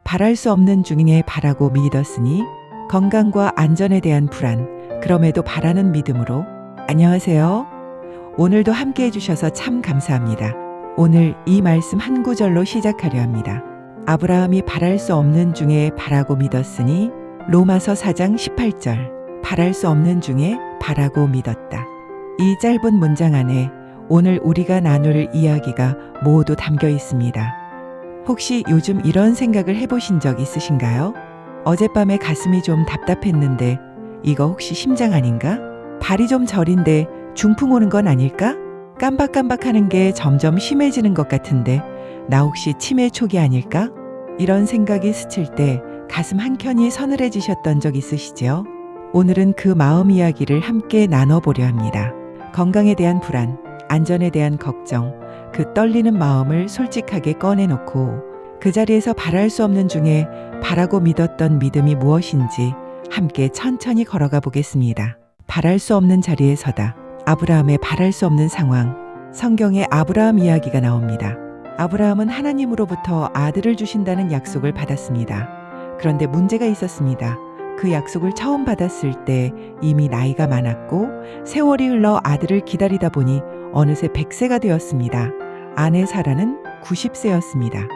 바랄 수 없는 중에 바라고 믿었으니 건강과 안전에 대한 불안, 그럼에도 바라는 믿음으로. 안녕하세요. 오늘도 함께 해주셔서 참 감사합니다. 오늘 이 말씀 한 구절로 시작하려 합니다. 아브라함이 바랄 수 없는 중에 바라고 믿었으니 로마서 4장 18절. 바랄 수 없는 중에 바라고 믿었다. 이 짧은 문장 안에 오늘 우리가 나눌 이야기가 모두 담겨 있습니다. 혹시 요즘 이런 생각을 해보신 적 있으신가요? 어젯밤에 가슴이 좀 답답했는데 이거 혹시 심장 아닌가? 발이 좀 저린데 중풍 오는 건 아닐까? 깜박깜박하는 게 점점 심해지는 것 같은데 나 혹시 치매 초기 아닐까? 이런 생각이 스칠 때 가슴 한켠이 서늘해지셨던 적 있으시죠? 오늘은 그 마음 이야기를 함께 나눠보려 합니다. 건강에 대한 불안, 안전에 대한 걱정, 그 떨리는 마음을 솔직하게 꺼내놓고 그 자리에서 바랄 수 없는 중에 바라고 믿었던 믿음이 무엇인지 함께 천천히 걸어가 보겠습니다. 바랄 수 없는 자리에 서다. 아브라함의 바랄 수 없는 상황. 성경에 아브라함 이야기가 나옵니다. 아브라함은 하나님으로부터 아들을 주신다는 약속을 받았습니다. 그런데 문제가 있었습니다. 그 약속을 처음 받았을 때 이미 나이가 많았고 세월이 흘러 아들을 기다리다 보니 어느새 100세가 되었습니다. 아내 사라는 90세였습니다.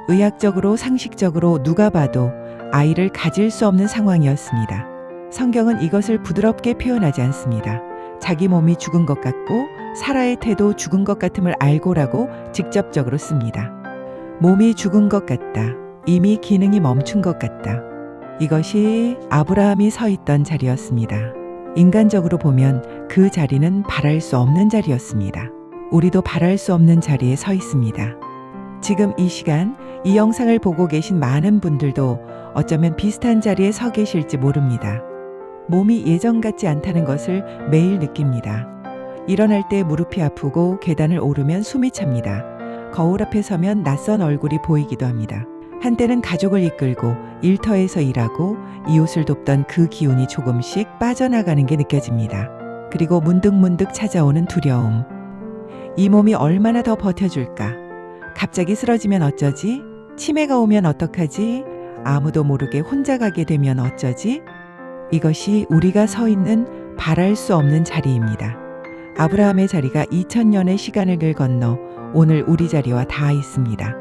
의학적으로 상식적으로 누가 봐도 아이를 가질 수 없는 상황이었습니다. 성경은 이것을 부드럽게 표현하지 않습니다. 자기 몸이 죽은 것 같고 사라의 태도 죽은 것 같음을 알고라고 직접적으로 씁니다. 몸이 죽은 것 같다. 이미 기능이 멈춘 것 같다. 이것이 아브라함이 서 있던 자리였습니다. 인간적으로 보면 그 자리는 바랄 수 없는 자리였습니다. 우리도 바랄 수 없는 자리에 서 있습니다. 지금 이 시간 이 영상을 보고 계신 많은 분들도 어쩌면 비슷한 자리에 서 계실지 모릅니다. 몸이 예전 같지 않다는 것을 매일 느낍니다. 일어날 때 무릎이 아프고 계단을 오르면 숨이 찹니다. 거울 앞에 서면 낯선 얼굴이 보이기도 합니다. 한때는 가족을 이끌고 일터에서 일하고 이웃을 돕던 그 기운이 조금씩 빠져나가는 게 느껴집니다. 그리고 문득문득 찾아오는 두려움. 이 몸이 얼마나 더 버텨줄까? 갑자기 쓰러지면 어쩌지? 치매가 오면 어떡하지? 아무도 모르게 혼자 가게 되면 어쩌지? 이것이 우리가 서 있는 바랄 수 없는 자리입니다. 아브라함의 자리가 2000년의 시간을 건너 오늘 우리 자리와 닿아 있습니다.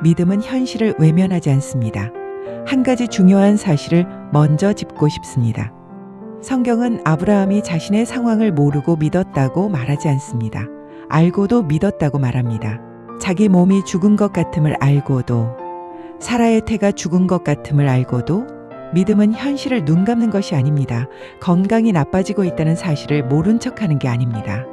믿음은 현실을 외면하지 않습니다. 한 가지 중요한 사실을 먼저 짚고 싶습니다. 성경은 아브라함이 자신의 상황을 모르고 믿었다고 말하지 않습니다. 알고도 믿었다고 말합니다. 자기 몸이 죽은 것 같음을 알고도, 사라의 태가 죽은 것 같음을 알고도 믿음은 현실을 눈 감는 것이 아닙니다. 건강이 나빠지고 있다는 사실을 모른 척하는 게 아닙니다.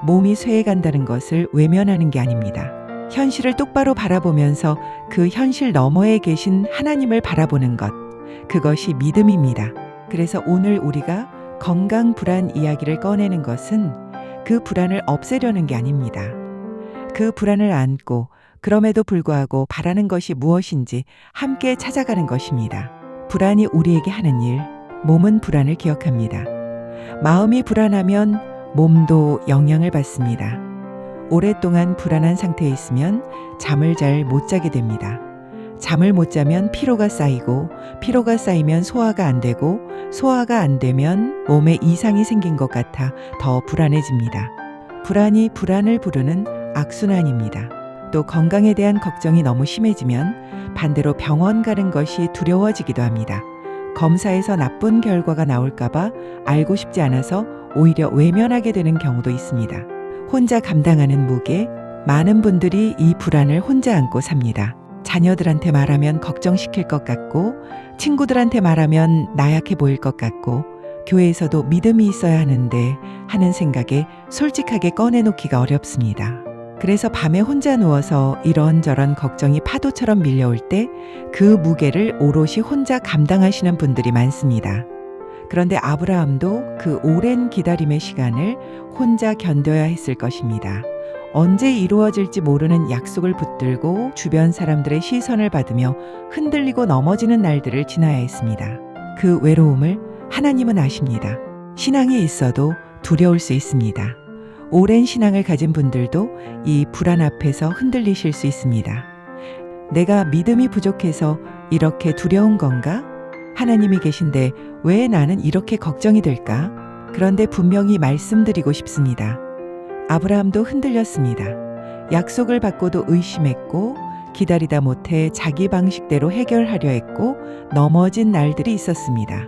몸이 쇠해간다는 것을 외면하는 게 아닙니다. 현실을 똑바로 바라보면서 그 현실 너머에 계신 하나님을 바라보는 것, 그것이 믿음입니다. 그래서 오늘 우리가 건강 불안 이야기를 꺼내는 것은 그 불안을 없애려는 게 아닙니다. 그 불안을 안고 그럼에도 불구하고 바라는 것이 무엇인지 함께 찾아가는 것입니다. 불안이 우리에게 하는 일, 몸은 불안을 기억합니다. 마음이 불안하면 몸도 영향을 받습니다. 오랫동안 불안한 상태에 있으면 잠을 잘 못 자게 됩니다. 잠을 못 자면 피로가 쌓이고, 피로가 쌓이면 소화가 안 되고, 소화가 안 되면 몸에 이상이 생긴 것 같아 더 불안해집니다. 불안이 불안을 부르는 악순환입니다. 또 건강에 대한 걱정이 너무 심해지면 반대로 병원 가는 것이 두려워지기도 합니다. 검사에서 나쁜 결과가 나올까봐 알고 싶지 않아서 오히려 외면하게 되는 경우도 있습니다. 혼자 감당하는 무게, 많은 분들이 이 불안을 혼자 안고 삽니다. 자녀들한테 말하면 걱정시킬 것 같고, 친구들한테 말하면 나약해 보일 것 같고, 교회에서도 믿음이 있어야 하는데 하는 생각에 솔직하게 꺼내놓기가 어렵습니다. 그래서 밤에 혼자 누워서 이런저런 걱정이 파도처럼 밀려올 때 그 무게를 오롯이 혼자 감당하시는 분들이 많습니다. 그런데 아브라함도 그 오랜 기다림의 시간을 혼자 견뎌야 했을 것입니다. 언제 이루어질지 모르는 약속을 붙들고 주변 사람들의 시선을 받으며 흔들리고 넘어지는 날들을 지나야 했습니다. 그 외로움을 하나님은 아십니다. 신앙이 있어도 두려울 수 있습니다. 오랜 신앙을 가진 분들도 이 불안 앞에서 흔들리실 수 있습니다. 내가 믿음이 부족해서 이렇게 두려운 건가? 하나님이 계신데 왜 나는 이렇게 걱정이 될까? 그런데 분명히 말씀드리고 싶습니다. 아브라함도 흔들렸습니다. 약속을 받고도 의심했고 기다리다 못해 자기 방식대로 해결하려 했고 넘어진 날들이 있었습니다.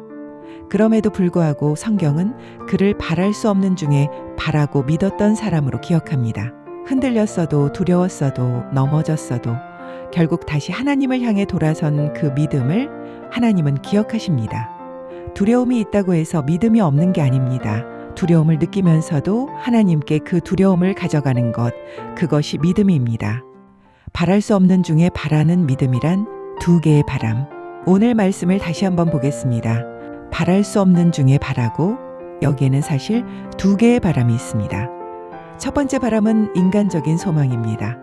그럼에도 불구하고 성경은 그를 바랄 수 없는 중에 바라고 믿었던 사람으로 기억합니다. 흔들렸어도 두려웠어도 넘어졌어도 결국 다시 하나님을 향해 돌아선 그 믿음을 하나님은 기억하십니다. 두려움이 있다고 해서 믿음이 없는 게 아닙니다. 두려움을 느끼면서도 하나님께 그 두려움을 가져가는 것, 그것이 믿음입니다. 바랄 수 없는 중에 바라는 믿음이란 두 개의 바람. 오늘 말씀을 다시 한번 보겠습니다. 바랄 수 없는 중에 바라고, 여기에는 사실 두 개의 바람이 있습니다. 첫 번째 바람은 인간적인 소망입니다.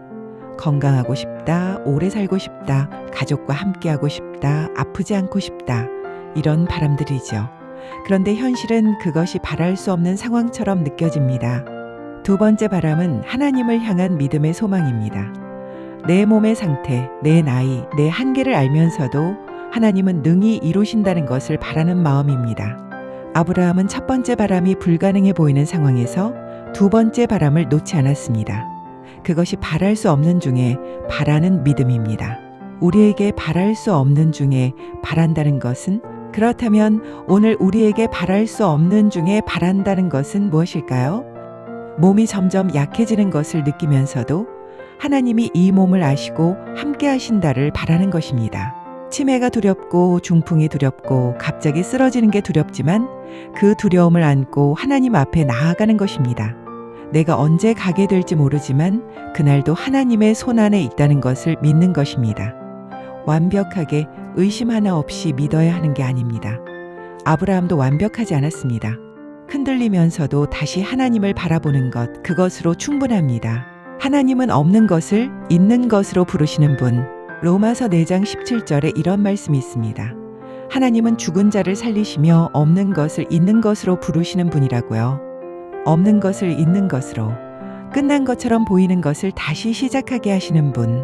건강하고 싶다, 오래 살고 싶다, 가족과 함께하고 싶다, 아프지 않고 싶다, 이런 바람들이죠. 그런데 현실은 그것이 바랄 수 없는 상황처럼 느껴집니다. 두 번째 바람은 하나님을 향한 믿음의 소망입니다. 내 몸의 상태, 내 나이, 내 한계를 알면서도 하나님은 능히 이루신다는 것을 바라는 마음입니다. 아브라함은 첫 번째 바람이 불가능해 보이는 상황에서 두 번째 바람을 놓지 않았습니다. 그것이 바랄 수 없는 중에 바라는 믿음입니다. 우리에게 바랄 수 없는 중에 바란다는 것은, 그렇다면 오늘 우리에게 바랄 수 없는 중에 바란다는 것은 무엇일까요? 몸이 점점 약해지는 것을 느끼면서도 하나님이 이 몸을 아시고 함께 하신다를 바라는 것입니다. 치매가 두렵고 중풍이 두렵고 갑자기 쓰러지는 게 두렵지만 그 두려움을 안고 하나님 앞에 나아가는 것입니다. 내가 언제 가게 될지 모르지만 그날도 하나님의 손안에 있다는 것을 믿는 것입니다. 완벽하게 의심 하나 없이 믿어야 하는 게 아닙니다. 아브라함도 완벽하지 않았습니다. 흔들리면서도 다시 하나님을 바라보는 것, 그것으로 충분합니다. 하나님은 없는 것을 있는 것으로 부르시는 분. 로마서 4장 17절에 이런 말씀이 있습니다. 하나님은 죽은 자를 살리시며 없는 것을 있는 것으로 부르시는 분이라고요. 없는 것을 있는 것으로, 끝난 것처럼 보이는 것을 다시 시작하게 하시는 분.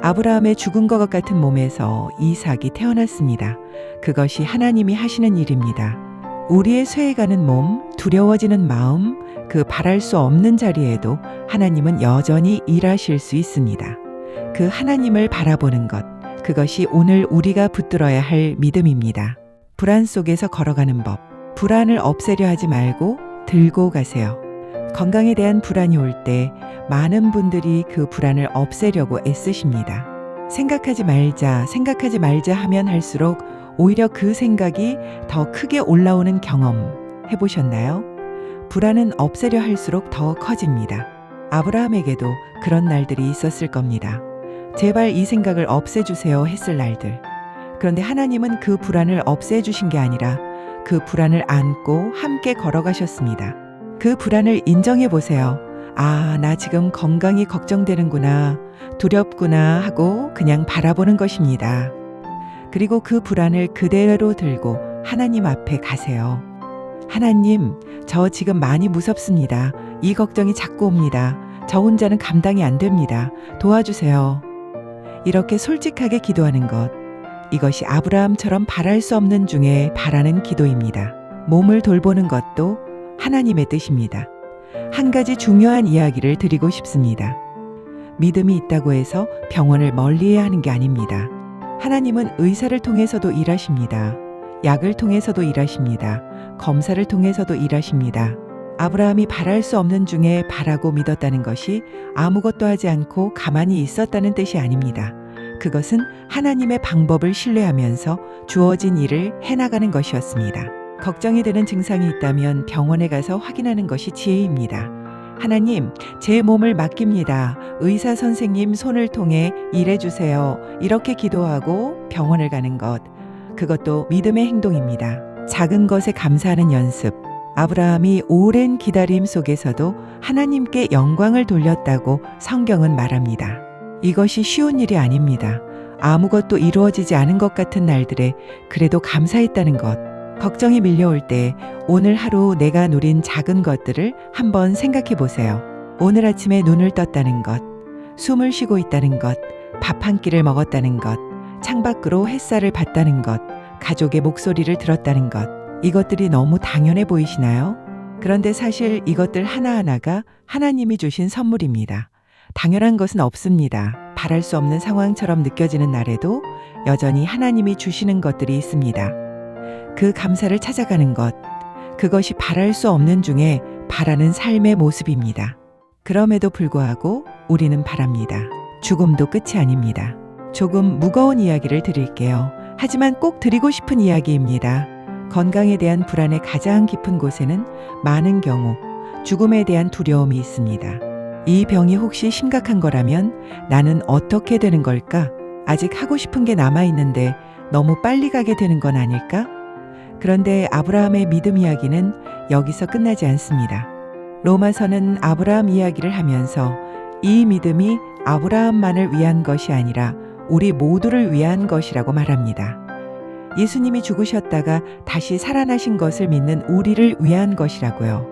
아브라함의 죽은 것 같은 몸에서 이삭이 태어났습니다. 그것이 하나님이 하시는 일입니다. 우리의 쇠해가는 몸, 두려워지는 마음, 그 바랄 수 없는 자리에도 하나님은 여전히 일하실 수 있습니다. 그 하나님을 바라보는 것, 그것이 오늘 우리가 붙들어야 할 믿음입니다. 불안 속에서 걸어가는 법, 불안을 없애려 하지 말고 들고 가세요. 건강에 대한 불안이 올 때 많은 분들이 그 불안을 없애려고 애쓰십니다. 생각하지 말자 하면 할수록 오히려 그 생각이 더 크게 올라오는 경험 해보셨나요? 불안은 없애려 할수록 더 커집니다. 아브라함에게도 그런 날들이 있었을 겁니다. 제발 이 생각을 없애주세요 했을 날들. 그런데 하나님은 그 불안을 없애주신 게 아니라 그 불안을 안고 함께 걸어가셨습니다. 그 불안을 인정해 보세요. 아, 나 지금 건강이 걱정되는구나, 두렵구나 하고 그냥 바라보는 것입니다. 그리고 그 불안을 그대로 들고 하나님 앞에 가세요. 하나님, 저 지금 많이 무섭습니다. 이 걱정이 자꾸 옵니다. 저 혼자는 감당이 안 됩니다. 도와주세요. 이렇게 솔직하게 기도하는 것, 이것이 아브라함처럼 바랄 수 없는 중에 바라는 기도입니다. 몸을 돌보는 것도 하나님의 뜻입니다. 한 가지 중요한 이야기를 드리고 싶습니다. 믿음이 있다고 해서 병원을 멀리해야 하는 게 아닙니다. 하나님은 의사를 통해서도 일하십니다. 약을 통해서도 일하십니다. 검사를 통해서도 일하십니다. 아브라함이 바랄 수 없는 중에 바라고 믿었다는 것이 아무것도 하지 않고 가만히 있었다는 뜻이 아닙니다. 그것은 하나님의 방법을 신뢰하면서 주어진 일을 해나가는 것이었습니다. 걱정이 되는 증상이 있다면 병원에 가서 확인하는 것이 지혜입니다. 하나님, 제 몸을 맡깁니다. 의사 선생님 손을 통해 일해주세요. 이렇게 기도하고 병원을 가는 것, 그것도 믿음의 행동입니다. 작은 것에 감사하는 연습. 아브라함이 오랜 기다림 속에서도 하나님께 영광을 돌렸다고 성경은 말합니다. 이것이 쉬운 일이 아닙니다. 아무것도 이루어지지 않은 것 같은 날들에 그래도 감사했다는 것. 걱정이 밀려올 때 오늘 하루 내가 누린 작은 것들을 한번 생각해 보세요. 오늘 아침에 눈을 떴다는 것, 숨을 쉬고 있다는 것, 밥 한 끼를 먹었다는 것, 창밖으로 햇살을 봤다는 것, 가족의 목소리를 들었다는 것, 이것들이 너무 당연해 보이시나요? 그런데 사실 이것들 하나하나가 하나님이 주신 선물입니다. 당연한 것은 없습니다. 바랄 수 없는 상황처럼 느껴지는 날에도 여전히 하나님이 주시는 것들이 있습니다. 그 감사를 찾아가는 것, 그것이 바랄 수 없는 중에 바라는 삶의 모습입니다. 그럼에도 불구하고 우리는 바랍니다. 죽음도 끝이 아닙니다. 조금 무거운 이야기를 드릴게요. 하지만 꼭 드리고 싶은 이야기입니다. 건강에 대한 불안의 가장 깊은 곳에는 많은 경우 죽음에 대한 두려움이 있습니다. 이 병이 혹시 심각한 거라면 나는 어떻게 되는 걸까? 아직 하고 싶은 게 남아있는데 너무 빨리 가게 되는 건 아닐까? 그런데 아브라함의 믿음 이야기는 여기서 끝나지 않습니다. 로마서는 아브라함 이야기를 하면서 이 믿음이 아브라함만을 위한 것이 아니라 우리 모두를 위한 것이라고 말합니다. 예수님이 죽으셨다가 다시 살아나신 것을 믿는 우리를 위한 것이라고요.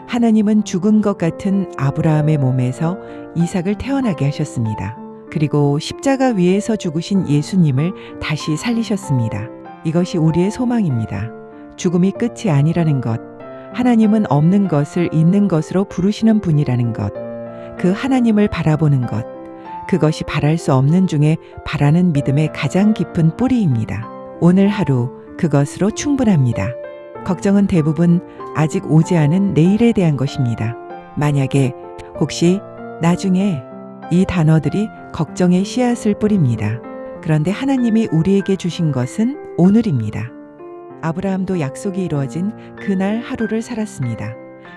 하나님은 죽은 것 같은 아브라함의 몸에서 이삭을 태어나게 하셨습니다. 그리고 십자가 위에서 죽으신 예수님을 다시 살리셨습니다. 이것이 우리의 소망입니다. 죽음이 끝이 아니라는 것, 하나님은 없는 것을 있는 것으로 부르시는 분이라는 것, 그 하나님을 바라보는 것, 그것이 바랄 수 없는 중에 바라는 믿음의 가장 깊은 뿌리입니다. 오늘 하루 그것으로 충분합니다. 걱정은 대부분 아직 오지 않은 내일에 대한 것입니다. 만약에 혹시 나중에 이 단어들이 걱정의 씨앗을 뿌립니다. 그런데 하나님이 우리에게 주신 것은 오늘입니다. 아브라함도 약속이 이루어진 그날 하루를 살았습니다.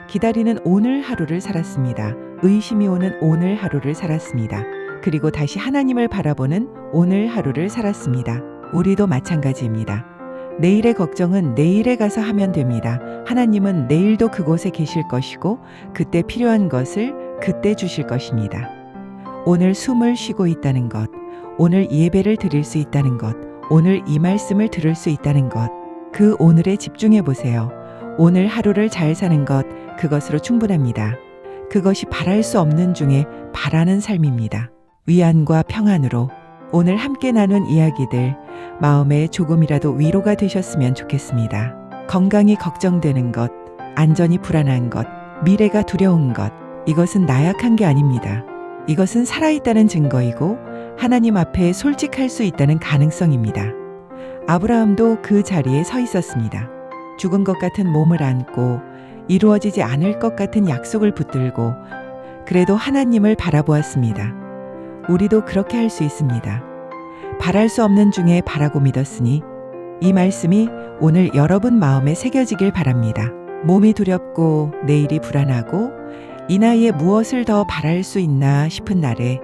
기다리는 오늘 하루를 살았습니다. 의심이 오는 오늘 하루를 살았습니다. 그리고 다시 하나님을 바라보는 오늘 하루를 살았습니다. 우리도 마찬가지입니다. 내일의 걱정은 내일에 가서 하면 됩니다. 하나님은 내일도 그곳에 계실 것이고 그때 필요한 것을 그때 주실 것입니다. 오늘 숨을 쉬고 있다는 것, 오늘 예배를 드릴 수 있다는 것, 오늘 이 말씀을 들을 수 있다는 것, 그 오늘에 집중해 보세요. 오늘 하루를 잘 사는 것, 그것으로 충분합니다. 그것이 바랄 수 없는 중에 바라는 삶입니다. 위안과 평안으로 오늘 함께 나눈 이야기들, 마음에 조금이라도 위로가 되셨으면 좋겠습니다. 건강이 걱정되는 것, 안전이 불안한 것, 미래가 두려운 것, 이것은 나약한 게 아닙니다. 이것은 살아있다는 증거이고 하나님 앞에 솔직할 수 있다는 가능성입니다. 아브라함도 그 자리에 서 있었습니다. 죽은 것 같은 몸을 안고 이루어지지 않을 것 같은 약속을 붙들고 그래도 하나님을 바라보았습니다. 우리도 그렇게 할 수 있습니다. 바랄 수 없는 중에 바라고 믿었으니 이 말씀이 오늘 여러분 마음에 새겨지길 바랍니다. 몸이 두렵고 내일이 불안하고 이 나이에 무엇을 더 바랄 수 있나 싶은 날에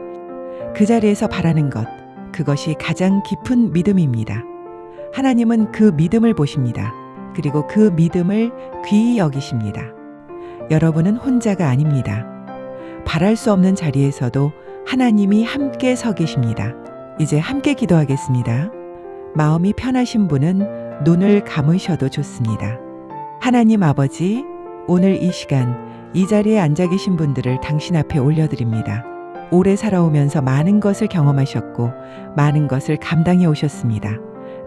그 자리에서 바라는 것, 그것이 가장 깊은 믿음입니다. 하나님은 그 믿음을 보십니다. 그리고 그 믿음을 귀히 여기십니다. 여러분은 혼자가 아닙니다. 바랄 수 없는 자리에서도 하나님이 함께 서 계십니다. 이제 함께 기도하겠습니다. 마음이 편하신 분은 눈을 감으셔도 좋습니다. 하나님 아버지, 오늘 이 시간 이 자리에 앉아 계신 분들을 당신 앞에 올려드립니다. 오래 살아오면서 많은 것을 경험하셨고 많은 것을 감당해 오셨습니다.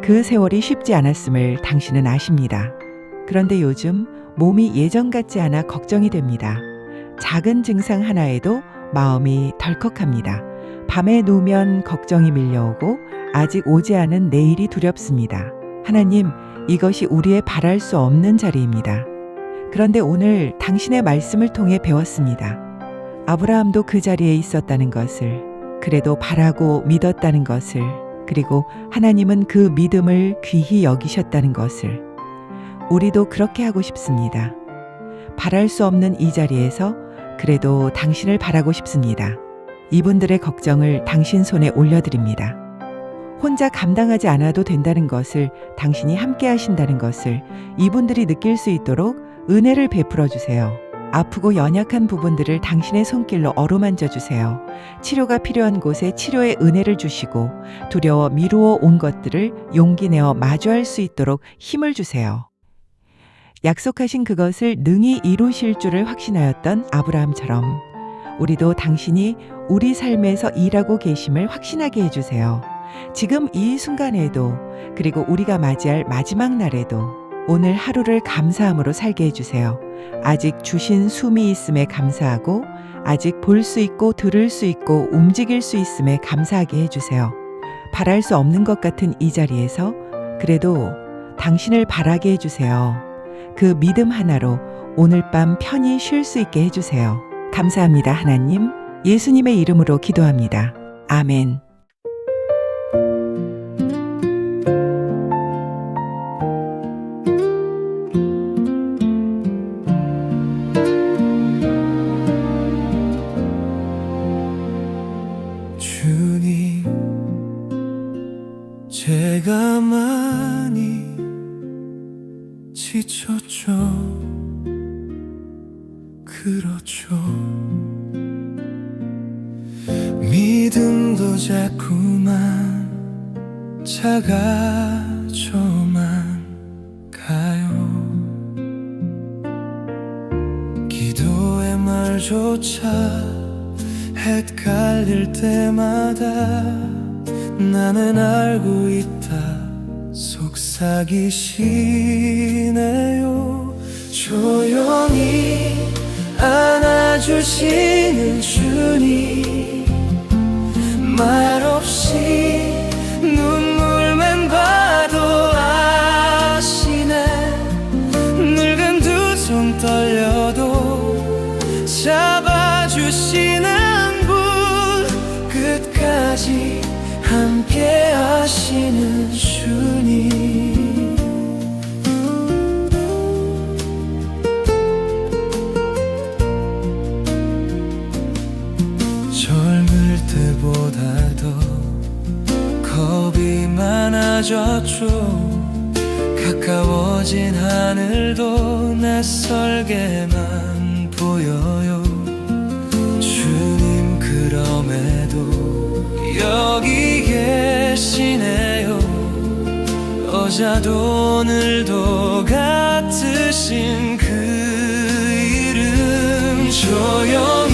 그 세월이 쉽지 않았음을 당신은 아십니다. 그런데 요즘 몸이 예전 같지 않아 걱정이 됩니다. 작은 증상 하나에도 마음이 덜컥합니다. 밤에 누우면 걱정이 밀려오고 아직 오지 않은 내일이 두렵습니다. 하나님, 이것이 우리의 바랄 수 없는 자리입니다. 그런데 오늘 당신의 말씀을 통해 배웠습니다. 아브라함도 그 자리에 있었다는 것을, 그래도 바라고 믿었다는 것을, 그리고 하나님은 그 믿음을 귀히 여기셨다는 것을. 우리도 그렇게 하고 싶습니다. 바랄 수 없는 이 자리에서 그래도 당신을 바라고 싶습니다. 이분들의 걱정을 당신 손에 올려드립니다. 혼자 감당하지 않아도 된다는 것을, 당신이 함께 하신다는 것을 이분들이 느낄 수 있도록 은혜를 베풀어 주세요. 아프고 연약한 부분들을 당신의 손길로 어루만져 주세요. 치료가 필요한 곳에 치료의 은혜를 주시고 두려워 미루어 온 것들을 용기 내어 마주할 수 있도록 힘을 주세요. 약속하신 그것을 능히 이루실 줄을 확신하였던 아브라함처럼 우리도 당신이 우리 삶에서 일하고 계심을 확신하게 해주세요. 지금 이 순간에도, 그리고 우리가 맞이할 마지막 날에도 오늘 하루를 감사함으로 살게 해주세요. 아직 주신 숨이 있음에 감사하고, 아직 볼 수 있고 들을 수 있고 움직일 수 있음에 감사하게 해주세요. 바랄 수 없는 것 같은 이 자리에서 그래도 당신을 바라게 해주세요. 그 믿음 하나로 오늘 밤 편히 쉴 수 있게 해주세요. 감사합니다, 하나님. 예수님의 이름으로 기도합니다. 아멘. 주님, 제가 많이 지쳤죠. 그렇죠. 믿음도 자꾸만 작아져만 가요. 기도의 말조차 헷갈릴 때마다 나는 알고 있다 속삭이시네요. 조용히 안아주시는 주님, 말없이 눈물만 봐도 아시네. 늙은 두 손 떨려도 잡아주시는 분, 끝까지 함께 하시는 주님. 젊을 때보다 더 겁이 많아졌죠. 가까워진 하늘도 낯설게만 보여요. 주님, 그럼에도 여기 계시네요. 어제도 오늘도 같으신 그 이름, 조용히